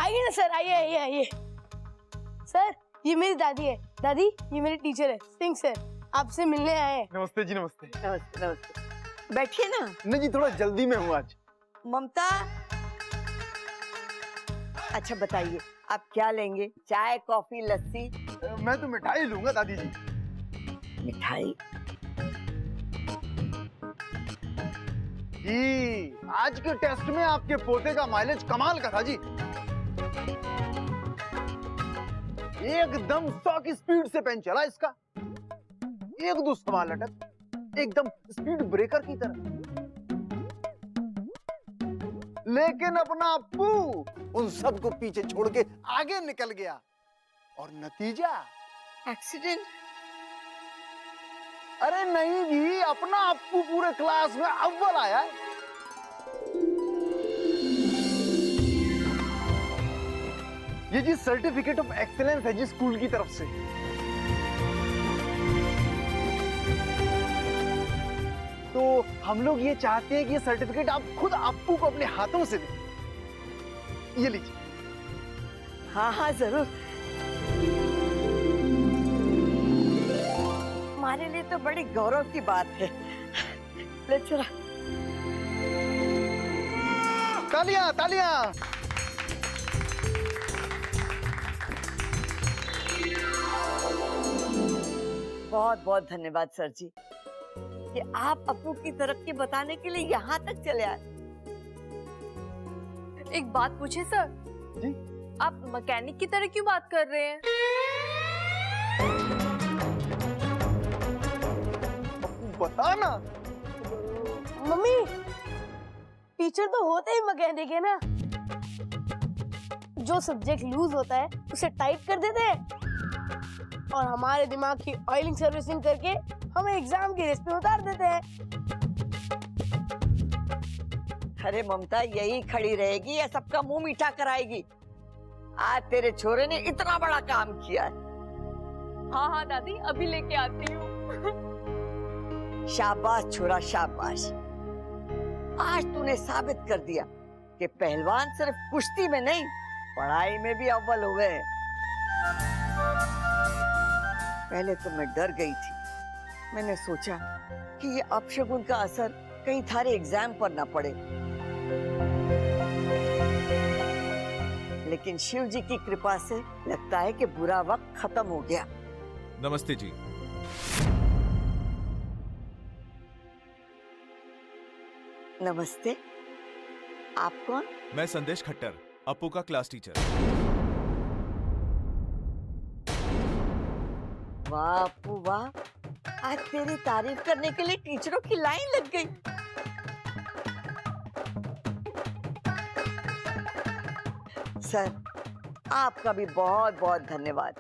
आइए ना सर, आइए आइए आइए। सर ये मेरी दादी है। दादी ये मेरी टीचर है, सिंह सर, आपसे मिलने आए हैं। नमस्ते जी, नमस्ते। नमस्ते नमस्ते, बैठिए ना। नहीं जी, थोड़ा जल्दी में हूँ आज। ममता, अच्छा बताइए आप क्या लेंगे? चाय, कॉफी, लस्सी? मैं तो मिठाई लूंगा दादी जी। मिठाई? जी, आज के टेस्ट में आपके पोते का माइलेज कमाल का था जी। एकदम 100 की स्पीड से पेन चला इसका। एक दो सवाल अटक, एकदम स्पीड ब्रेकर की तरह। लेकिन अपना अप्पू उन सबको पीछे छोड़ के आगे निकल गया और नतीजा एक्सीडेंट? अरे नहीं जी, अपना अप्पू पूरे क्लास में अव्वल आया है। ये जी सर्टिफिकेट ऑफ एक्सीलेंस है जी स्कूल की तरफ से। तो हम लोग ये चाहते हैं कि ये सर्टिफिकेट आप खुद अप्पू को अपने हाथों से दें। ये लीजिए। हाँ हाँ जरूर। हमारे लिए तो बड़ी गौरव की बात है। ले चला। तालियां तालियां। बहुत बहुत धन्यवाद सर जी कि आप अप्पू की तरक्की बताने के लिए यहाँ तक चले आए। एक बात पूछे सर? जी? आप मैकेनिक की तरह क्यों बात कर रहे हैं? बता ना। मम्मी, टीचर तो होते ही मैकेनिक है ना। जो सब्जेक्ट लूज होता है उसे टाइट कर देते हैं और हमारे दिमाग की ऑयलिंग सर्विसिंग करके हमें एग्जाम की रेस पे उतार देते हैं। अरे ममता यही खड़ी रहेगी या सबका मुंह मीठा कराएगी? आज तेरे छोरे ने इतना बड़ा काम किया है। हाँ हाँ दादी, अभी लेके आती हूँ। शाबाश छोरा शाबाश। आज तूने साबित कर दिया कि पहलवान सिर्फ कुश्ती में नहीं, पढ़ाई में भी अव्वल हुए हैं। पहले तो मैं डर गई थी। मैंने सोचा कि ये अपशगुन का असर कहीं थारे एग्जाम पर ना पड़े, लेकिन शिव जी की कृपा से लगता है कि बुरा वक्त खत्म हो गया। नमस्ते जी। नमस्ते। आप कौन? मैं संदेश खट्टर, अप्पू का क्लास टीचर। वाह अप्पू वाह, आज तेरी तारीफ करने के लिए टीचरों की लाइन लग गई। सर आपका भी बहुत बहुत धन्यवाद।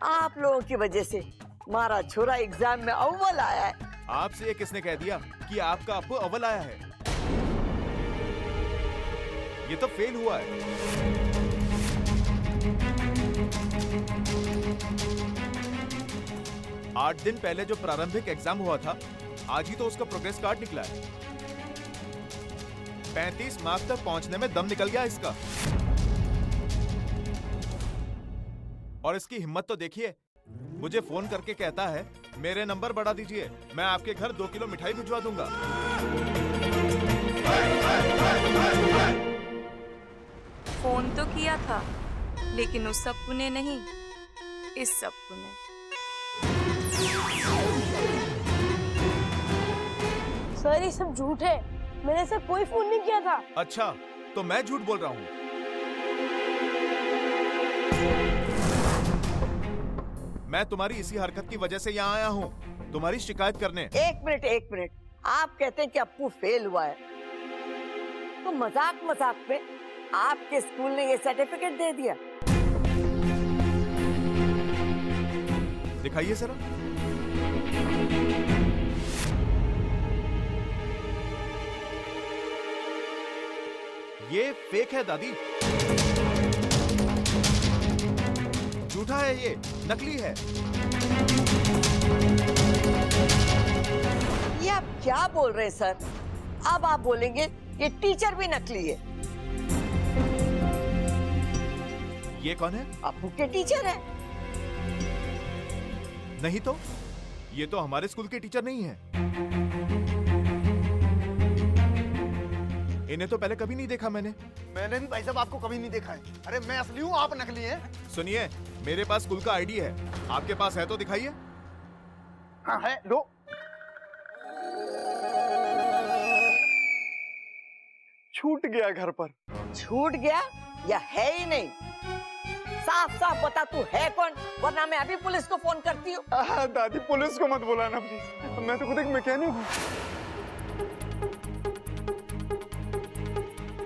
आप लोगों की वजह से हमारा छोरा एग्जाम में अव्वल आया है। आपसे ये किसने कह दिया कि आपका अप्पू अव्वल आया है? ये तो फेल हुआ है। आठ दिन पहले जो प्रारंभिक एग्जाम हुआ था, आज ही तो उसका प्रोग्रेस कार्ड निकला है। 35 मार्क्स तक पहुंचने में दम निकल गया इसका। और इसकी हिम्मत तो देखिए, मुझे फोन करके कहता है मेरे नंबर बढ़ा दीजिए, मैं आपके घर 2 किलो मिठाई भिजवा दूंगा। फोन तो किया था, लेकिन उस सप्पू ने नहीं, इस सप्पू ने। सर ये सब झूठ है, मैंने ऐसा कोई फोन नहीं किया था। अच्छा, तो मैं झूठ बोल रहा हूँ। मैं तुम्हारी इसी हरकत की वजह से यहाँ आया हूँ, तुम्हारी शिकायत करने। एक मिनट, आप कहते हैं कि अप्पू फेल हुआ है, तो मजाक मजाक में आपके स्कूल ने ये सर्टिफिकेट दे दिया। दिखाइए जरा। ये फेक है दादी, झूठा है, ये नकली है। ये आप क्या बोल रहे हैं सर? अब आप बोलेंगे ये टीचर भी नकली है। ये कौन है? अप्पू के टीचर है। नहीं तो, ये तो हमारे स्कूल के टीचर नहीं है। इन्हें तो पहले कभी नहीं देखा मैंने। मैंने भी भाई साहब आपको कभी नहीं देखा है। अरे मैं असली हूँ, आप नकली हैं। सुनिए, मेरे पास स्कूल का आईडी है, आपके पास है तो दिखाइए। हाँ है, लो। छूट गया घर पर। छूट गया या है ही नहीं? साफ साफ बता तू है कौन, वरना मैं अभी पुलिस को फोन करती हूँ। दादी पुलिस को मत बुलाना प्लीज, मैं तो खुद एक मैकेनिक हूँ।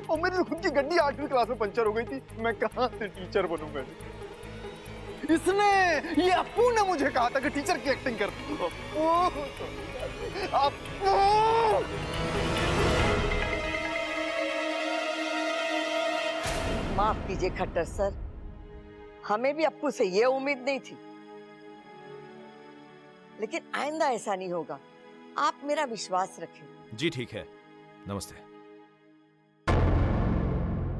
और मेरी खुद की गड्डी 8वीं क्लास में पंचर हो गई थी, मैं कहाँ से टीचर बनूंगा। इसने, ये अप्पू ने मुझे कहा था कि टीचर की एक्टिंग करती हो। अप्पू! माफ कीजिए खट्टर सर, हमें भी अप्पू से ये उम्मीद नहीं थी, लेकिन आइंदा ऐसा नहीं होगा, आप मेरा विश्वास रखें। जी ठीक है, नमस्ते।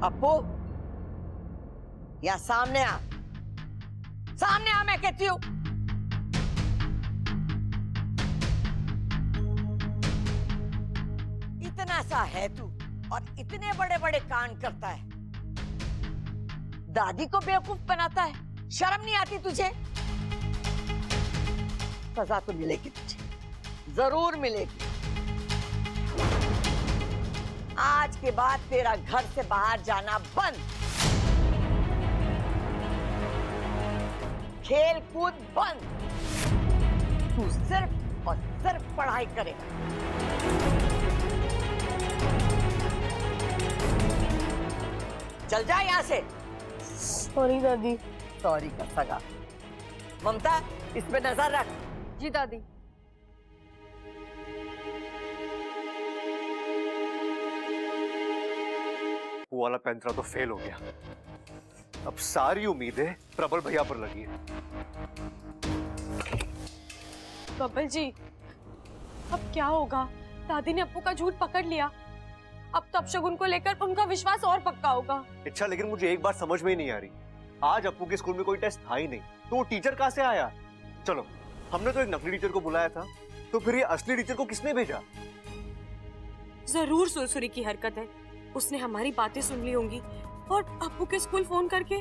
अप्पू, यहाँ सामने आ, सामने आ, मैं कहती हूँ। इतना सा है तू और इतने बड़े बड़े कांड करता है, दादी को बेवकूफ बनाता है, शर्म नहीं आती तुझे? सजा तो मिलेगी तुझे, जरूर मिलेगी। आज के बाद तेरा घर से बाहर जाना बंद, खेल कूद बंद, तू सिर्फ और सिर्फ पढ़ाई करेगा। चल जा यहां से। सॉरी दादी। सॉरी का सगा। ममता, इस पे नजर रख। जी दादी। वो वाला पैंतरा तो फेल हो गया, अब सारी उम्मीदें प्रबल भैया पर लगी है। बब्बल जी, अब क्या होगा? दादी ने अप्पू का झूठ पकड़ लिया, अब तो अपशगुन को लेकर उनका विश्वास और पक्का होगा। अच्छा, लेकिन मुझे एक बात समझ में ही नहीं आ रही, आज अप्पू के स्कूल में कोई टेस्ट था ही नहीं, तो वो टीचर कहाँ से आया? चलो, हमने तो एक नकली टीचर को बुलाया था, तो फिर ये असली टीचर को किसने भेजा? जरूर सुरसुरी की हरकत है, उसने हमारी बातें सुन ली होंगी और अप्पू के स्कूल फोन करके।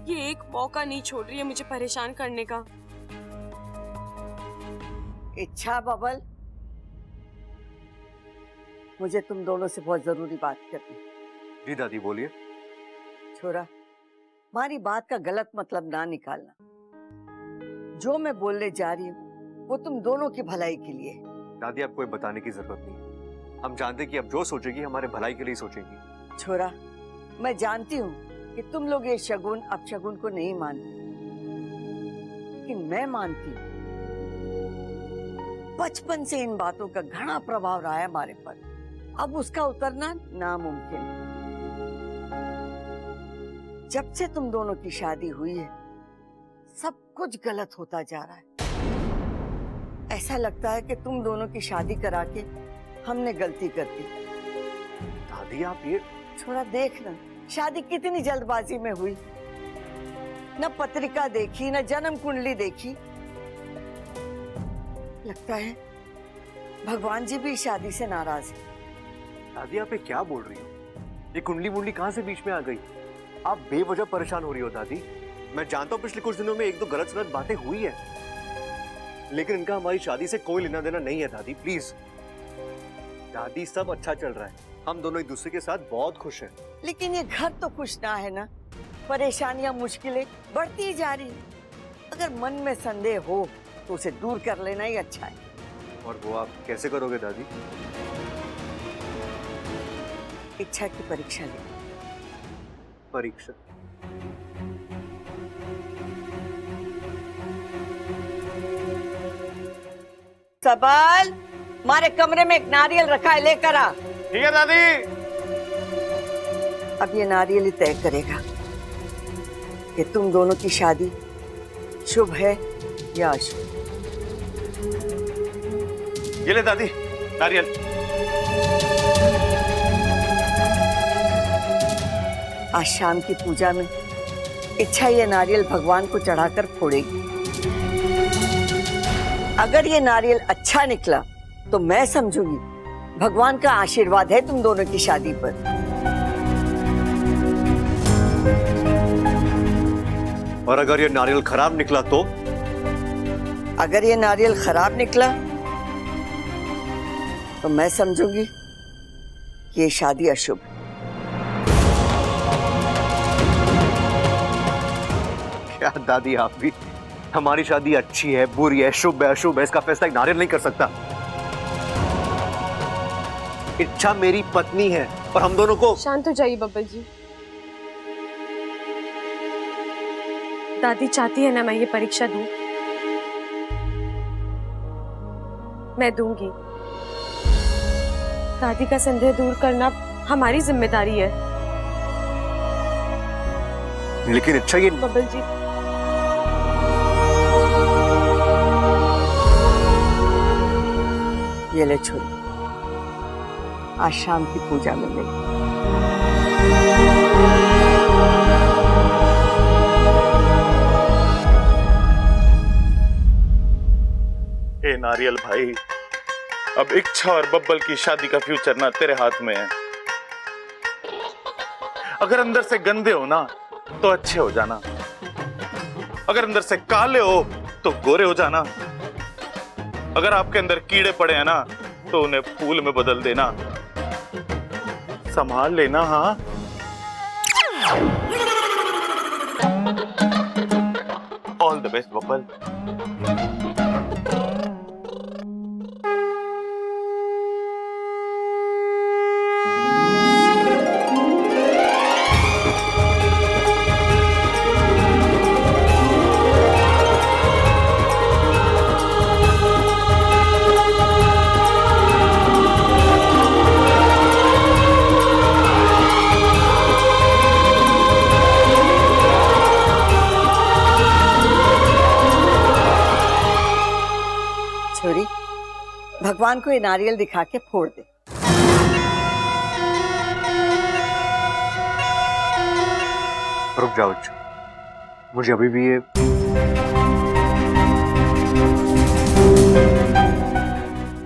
ये एक मौका नहीं छोड़ रही है मुझे परेशान करने का। इच्छा बबल, मुझे तुम दोनों से बहुत जरूरी बात करनी। जी दादी बोलिए। छोरा, हमारी बात का गलत मतलब ना निकालना, जो मैं बोलने जा रही हूँ वो तुम दोनों की भलाई के लिए। दादी, आपको ये बताने की जरूरत नहीं, हम जानते कि अब जो सोचेगी हमारे भलाई के लिए सोचेगी। छोरा, मैं जानती हूँ कि तुम लोग ये शगुन अपशगुन को नहीं मानते, लेकिन मैं मानती हूँ। बचपन से इन बातों का घना प्रभाव रहा है हमारे पर, अब उसका उतरना नामुमकिन है। जब से तुम दोनों की शादी हुई है, सब कुछ गलत होता जा रहा है। ऐसा लगता है कि तुम दोनों की शादी करा के हमने गलती कर दी। दादी, आप ये थोड़ा देखना, शादी कितनी जल्दबाजी में हुई, न पत्रिका देखी न जन्म कुंडली देखी। लगता है भगवान जी भी शादी से नाराज है। दादी, आप ये क्या बोल रही हो? ये कुंडली मुंडली कहाँ से बीच में आ गई? आप बेवजह परेशान हो रही हो दादी। मैं जानता हूँ पिछले कुछ दिनों में एक दो गलत सलत बातें हुई है, लेकिन इनका हमारी शादी से कोई लेना देना नहीं है दादी, प्लीज। दादी, सब अच्छा चल रहा है, हम दोनों एक दूसरे के साथ बहुत खुश हैं। लेकिन ये घर तो खुश ना है ना, परेशानियां मुश्किलें बढ़ती जा रही हैं। अगर मन में संदेह हो तो उसे दूर कर लेना ही अच्छा है। और वो आप कैसे करोगे दादी? इच्छा की परीक्षा ले। परीक्षा? सबल, हमारे कमरे में एक नारियल रखा है, लेकर आ। ठीक है दादी। अब ये नारियल ही तय करेगा कि तुम दोनों की शादी शुभ है या अशुभ। ये ले दादी, नारियल। आज शाम की पूजा में इच्छा ये नारियल भगवान को चढ़ाकर फोड़ेगी। अगर ये नारियल अच्छा निकला तो मैं समझूंगी भगवान का आशीर्वाद है तुम दोनों की शादी पर। और अगर ये नारियल खराब निकला तो? अगर ये नारियल खराब निकला तो मैं समझूंगी कि ये शादी अशुभ है। क्या दादी आप भी, हमारी शादी अच्छी है बुरी है शुभ है अशुभ है इसका फैसला एक नारियल नहीं कर सकता। इच्छा मेरी पत्नी है और हम दोनों को। शांत हो जाइए बब्बल जी। दादी चाहती है ना मैं ये परीक्षा दूं, मैं दूंगी। दादी का संदेह दूर करना हमारी जिम्मेदारी है। लेकिन इच्छा ये बब्बल जी, ये ले छोरी, आज शाम की पूजा में ले। ए नारियल भाई, अब इच्छा और बब्बल की शादी का फ्यूचर ना तेरे हाथ में है। अगर अंदर से गंदे हो ना तो अच्छे हो जाना, अगर अंदर से काले हो तो गोरे हो जाना, अगर आपके अंदर कीड़े पड़े हैं ना तो उन्हें फूल में बदल देना। संभाल लेना। हाँ, ऑल द बेस्ट बब्बल। छोरी, भगवान को ये नारियल दिखा के फोड़ दे। रुक जाओ, मुझे अभी भी ये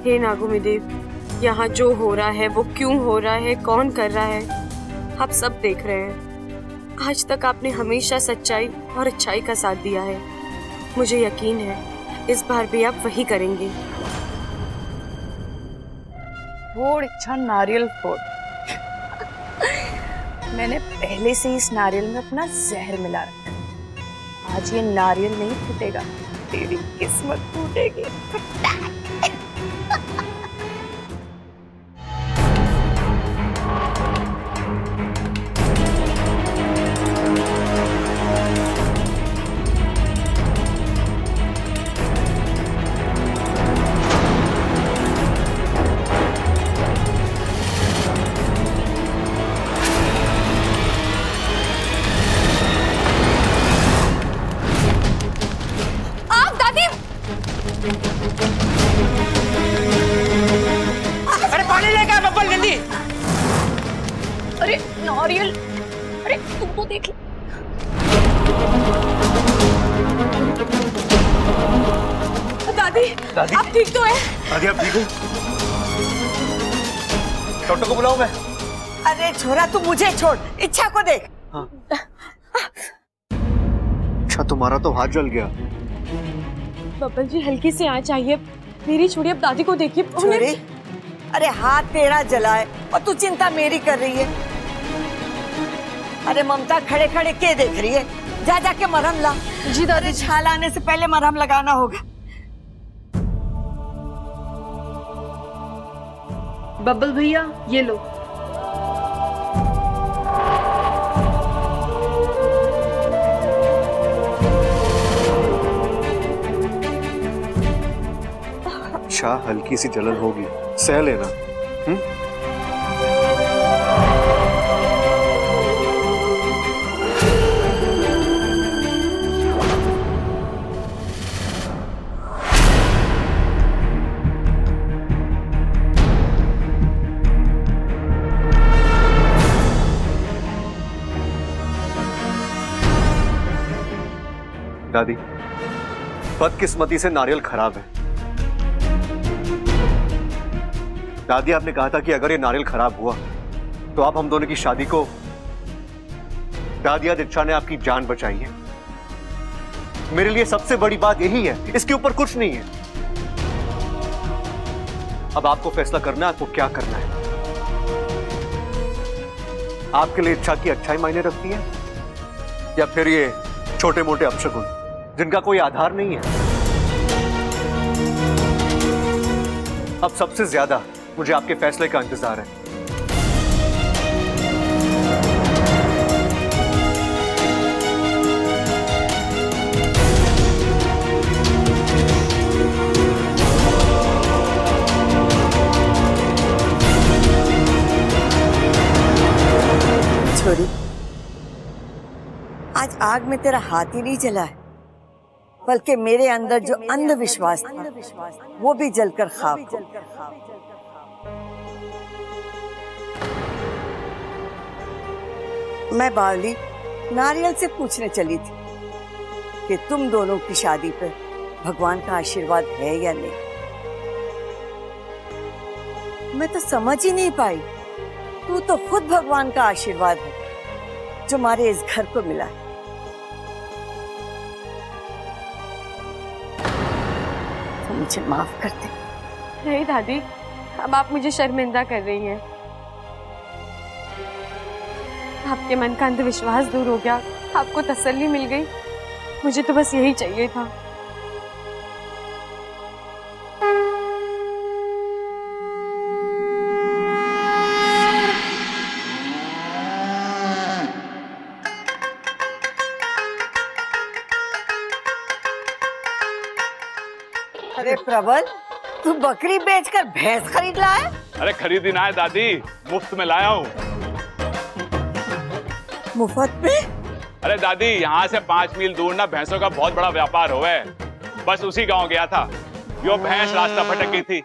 हे नागुमी देव, यहाँ जो हो रहा है वो क्यों हो रहा है, कौन कर रहा है, आप सब देख रहे हैं। आज तक आपने हमेशा सच्चाई और अच्छाई का साथ दिया है। मुझे यकीन है इस बार भी आप वही करेंगे। फोड़ इच्छा नारियल फोड़। मैंने पहले से इस नारियल में अपना जहर मिला रखा है। आज ये नारियल नहीं फूटेगा, तेरी किस्मत फूटेगी। अरे पानी लेकर आ बब्बल जल्दी। अरे नारियल, अरे तुमको देख लो। दादी, दादी, आप ठीक तो है? दादी आप ठीक हो? डॉक्टर को बुलाऊं मैं? अरे छोरा, तू मुझे छोड़, इच्छा को देख। हाँ। अच्छा, तुम्हारा तो हाथ जल गया। बब्बल जी हल्की से आँच आई है, मेरी छोड़ी, अब दादी को देखिए। छोरी, अरे हाथ तेरा जला है और तू चिंता मेरी कर रही है। अरे ममता खड़े खड़े के देख रही है, जा जाके मरहम ला। जी दादी। अरे छाल आने से पहले मरहम लगाना होगा। बब्बल भैया ये लो। अच्छा, हल्की सी जलन होगी, सह लेना। दादी, बदकिस्मती से नारियल खराब है। दादी, आपने कहा था कि अगर ये नारियल खराब हुआ तो आप हम दोनों की शादी को। दादी, आज इच्छा ने आपकी जान बचाई है। मेरे लिए सबसे बड़ी बात यही है, इसके ऊपर कुछ नहीं है। अब आपको फैसला करना है, आपको क्या करना है। आपके लिए इच्छा की अच्छाई मायने रखती है या फिर ये छोटे मोटे अपशगुन जिनका कोई आधार नहीं है। अब सबसे ज्यादा मुझे आपके फैसले का इंतजार है। छोरी, आज आग में तेरा हाथ ही नहीं जला है, बल्कि मेरे अंदर जो अंधविश्वास था वो भी जलकर खाक हो। मैं बावली नारियल से पूछने चली थी कि तुम दोनों की शादी पर भगवान का आशीर्वाद है या नहीं। मैं तो समझ ही नहीं पाई, तू तो खुद भगवान का आशीर्वाद है जो हमारे इस घर को मिला है। तो मुझे माफ कर दे। नहीं दादी, अब आप मुझे शर्मिंदा कर रही हैं। आपके मन का अंधविश्वास दूर हो गया, आपको तसल्ली मिल गई। मुझे तो बस यही चाहिए था। अरे प्रबल, तू बकरी बेचकर भैंस खरीद लाया? अरे खरीदी ना है दादी, मुफ्त में लाया हूँ। मुफ्त में? अरे दादी, यहाँ से 5 मील दूर ना भैंसों का बहुत बड़ा व्यापार हुआ है। बस उसी गांव गया था, यो भैंस रास्ता भटक गई थी,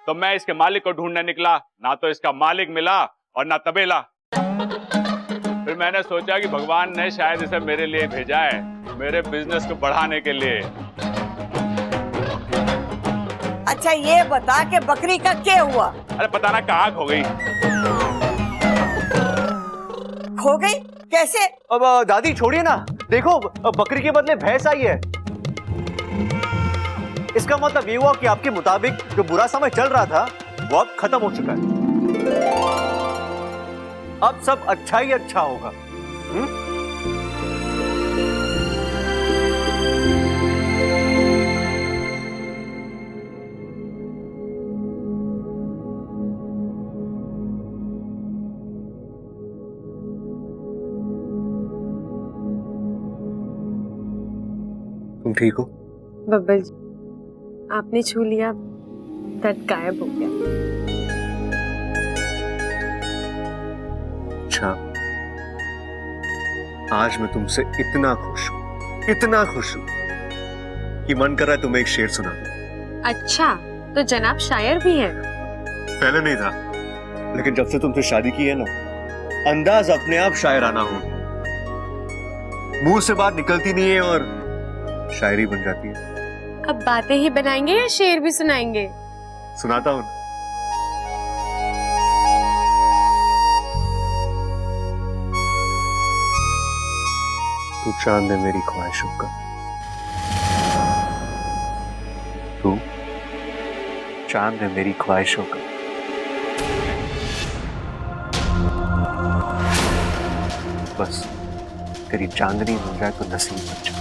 तो मैं इसके मालिक को ढूंढने निकला। ना तो इसका मालिक मिला और ना तबेला। फिर मैंने सोचा कि भगवान ने शायद इसे मेरे लिए भेजा है, मेरे बिजनेस को बढ़ाने के लिए। अच्छा ये बता कि बकरी का क्या हुआ? अरे पता ना कहाँ खो गई। खो गई? कैसे? अब दादी छोड़िए ना, देखो बकरी के बदले भैंस आई है। इसका मतलब ये हुआ कि आपके मुताबिक जो बुरा समय चल रहा था वो अब खत्म हो चुका है। अब सब अच्छा ही अच्छा होगा। तुम ठीक हो? बब्बल जी, आपने छू लिया, दर्द गायब हो गया। अच्छा, आज मैं तुमसे इतना खुश हूं, इतना खुश हूं कि मन कर रहा है तुम्हें एक शेर सुना दूं। अच्छा, तो जनाब शायर भी हैं? पहले नहीं था, लेकिन जब से तुमसे शादी की है ना, अंदाज अपने आप शायराना हो, मुंह से बात निकलती नहीं है और शायरी बन जाती है। अब बातें ही बनाएंगे या शेर भी सुनाएंगे? सुनाता हूं। तू चांद है मेरी ख्वाहिशों का, तू चांद है मेरी ख्वाहिशों का, बस तेरी चांदनी हो जाए तो नसीब बन जाए।